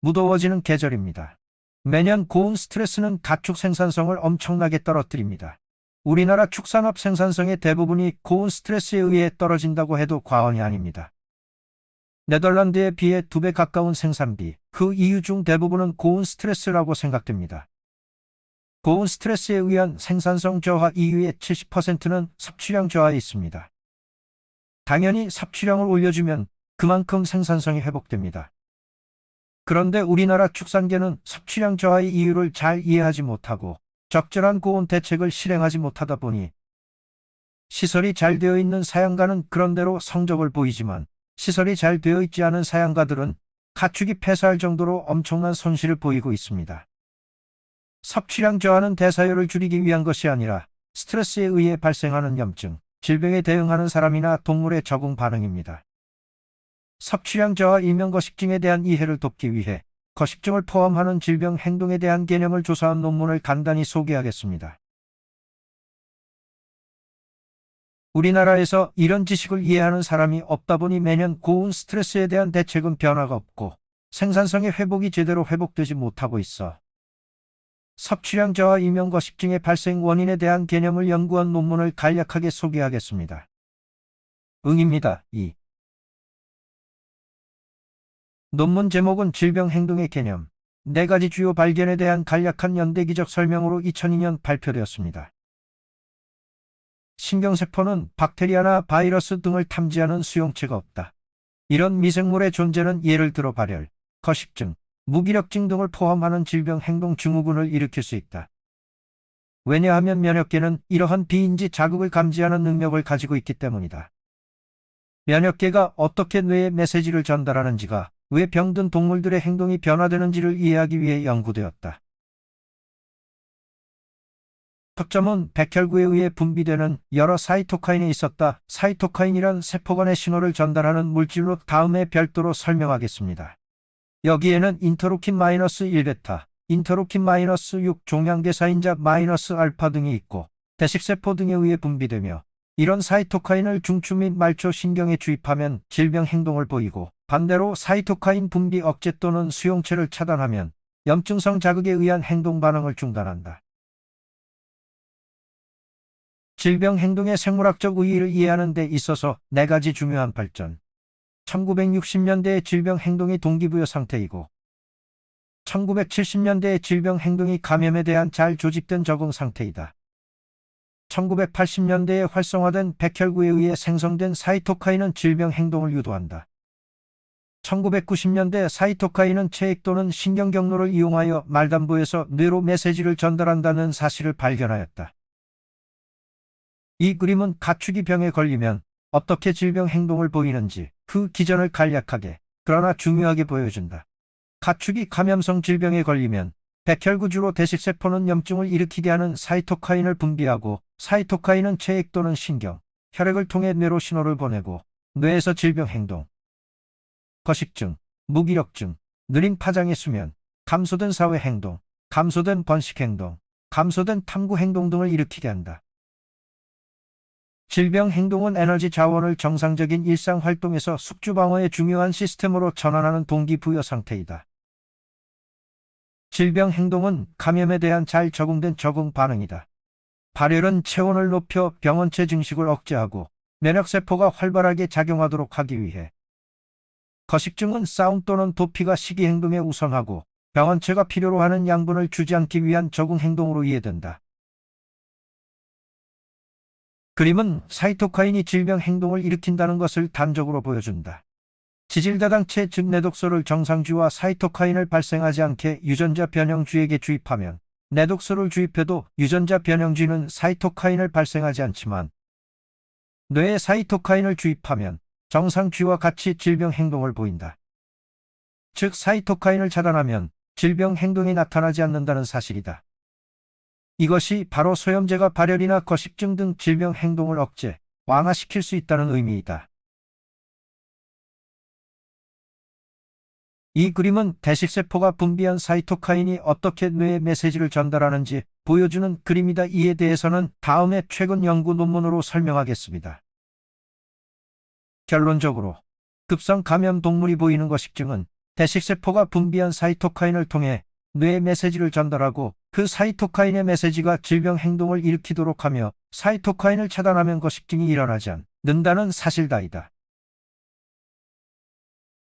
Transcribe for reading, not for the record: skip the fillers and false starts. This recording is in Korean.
무더워지는 계절입니다. 매년 고온 스트레스는 가축 생산성을 엄청나게 떨어뜨립니다. 우리나라 축산업 생산성의 대부분이 고온 스트레스에 의해 떨어진다고 해도 과언이 아닙니다. 네덜란드에 비해 2배 가까운 생산비, 그 이유 중 대부분은 고온 스트레스라고 생각됩니다. 고온 스트레스에 의한 생산성 저하 이유의 70%는 섭취량 저하에 있습니다. 당연히 섭취량을 올려주면 그만큼 생산성이 회복됩니다. 그런데 우리나라 축산계는 섭취량 저하의 이유를 잘 이해하지 못하고 적절한 고온 대책을 실행하지 못하다 보니 시설이 잘 되어 있는 사양가는 그런대로 성적을 보이지만 시설이 잘 되어 있지 않은 사양가들은 가축이 폐사할 정도로 엄청난 손실을 보이고 있습니다. 섭취량 저하는 대사율을 줄이기 위한 것이 아니라 스트레스에 의해 발생하는 염증, 질병에 대응하는 사람이나 동물의 적응 반응입니다. 섭취량 저하 일명 거식증에 대한 이해를 돕기 위해 거식증을 포함하는 질병 행동에 대한 개념을 조사한 논문을 간단히 소개하겠습니다. 우리나라에서 이런 지식을 이해하는 사람이 없다 보니 매년 고온 스트레스에 대한 대책은 변화가 없고 생산성의 회복이 제대로 회복되지 못하고 있어 섭취량 저하 일명 거식증의 발생 원인에 대한 개념을 연구한 논문을 간략하게 소개하겠습니다. 응입니다. 2. 논문 제목은 질병 행동의 개념, 4가지 주요 발견에 대한 간략한 연대기적 설명으로 2002년 발표되었습니다. 신경세포는 박테리아나 바이러스 등을 탐지하는 수용체가 없다. 이런 미생물의 존재는 예를 들어 발열, 거식증, 무기력증 등을 포함하는 질병 행동 증후군을 일으킬 수 있다. 왜냐하면 면역계는 이러한 비인지 자극을 감지하는 능력을 가지고 있기 때문이다. 면역계가 어떻게 뇌에 메시지를 전달하는지가 왜 병든 동물들의 행동이 변화되는지를 이해하기 위해 연구되었다. 초점은 백혈구에 의해 분비되는 여러 사이토카인에 있었다. 사이토카인이란 세포 간의 신호를 전달하는 물질로 다음에 별도로 설명하겠습니다. 여기에는 인터루킨-1베타, 인터루킨-6 종양대사인자-알파 등이 있고 대식세포 등에 의해 분비되며 이런 사이토카인을 중추 및 말초 신경에 주입하면 질병 행동을 보이고 반대로 사이토카인 분비 억제 또는 수용체를 차단하면 염증성 자극에 의한 행동 반응을 중단한다. 질병 행동의 생물학적 의의를 이해하는 데 있어서 4가지 중요한 발전. 1960년대의 질병 행동이 동기부여 상태이고 1970년대의 질병 행동이 감염에 대한 잘 조직된 적응 상태이다. 1980년대에 활성화된 백혈구에 의해 생성된 사이토카인은 질병 행동을 유도한다. 1990년대 사이토카인은 체액 또는 신경 경로를 이용하여 말단부에서 뇌로 메시지를 전달한다는 사실을 발견하였다. 이 그림은 가축이 병에 걸리면 어떻게 질병 행동을 보이는지 그 기전을 간략하게 그러나 중요하게 보여준다. 가축이 감염성 질병에 걸리면 백혈구주로 대식세포는 염증을 일으키게 하는 사이토카인을 분비하고 사이토카인은 체액 또는 신경, 혈액을 통해 뇌로 신호를 보내고 뇌에서 질병 행동, 거식증, 무기력증, 느린 파장의 수면, 감소된 사회 행동, 감소된 번식 행동, 감소된 탐구 행동 등을 일으키게 한다. 질병 행동은 에너지 자원을 정상적인 일상 활동에서 숙주 방어의 중요한 시스템으로 전환하는 동기부여 상태이다. 질병 행동은 감염에 대한 잘 적응된 적응 반응이다. 발열은 체온을 높여 병원체 증식을 억제하고 면역세포가 활발하게 작용하도록 하기 위해, 거식증은 싸움 또는 도피가 시기 행동에 우선하고 병원체가 필요로 하는 양분을 주지 않기 위한 적응 행동으로 이해된다. 그림은 사이토카인이 질병 행동을 일으킨다는 것을 단적으로 보여준다. 지질다당체 즉 내독소를 정상주와 사이토카인을 발생하지 않게 유전자 변형주에게 주입하면 내독소를 주입해도 유전자 변형주는 사이토카인을 발생하지 않지만 뇌에 사이토카인을 주입하면 정상주와 같이 질병 행동을 보인다. 즉 사이토카인을 차단하면 질병 행동이 나타나지 않는다는 사실이다. 이것이 바로 소염제가 발열이나 거식증 등 질병 행동을 억제, 완화시킬 수 있다는 의미이다. 이 그림은 대식세포가 분비한 사이토카인이 어떻게 뇌에 메시지를 전달하는지 보여주는 그림이다. 이에 대해서는 다음에 최근 연구 논문으로 설명하겠습니다. 결론적으로 급성 감염 동물이 보이는 거식증은 대식세포가 분비한 사이토카인을 통해 뇌에 메시지를 전달하고 그 사이토카인의 메시지가 질병 행동을 일으키도록 하며 사이토카인을 차단하면 거식증이 일어나지 않는다는 사실다이다.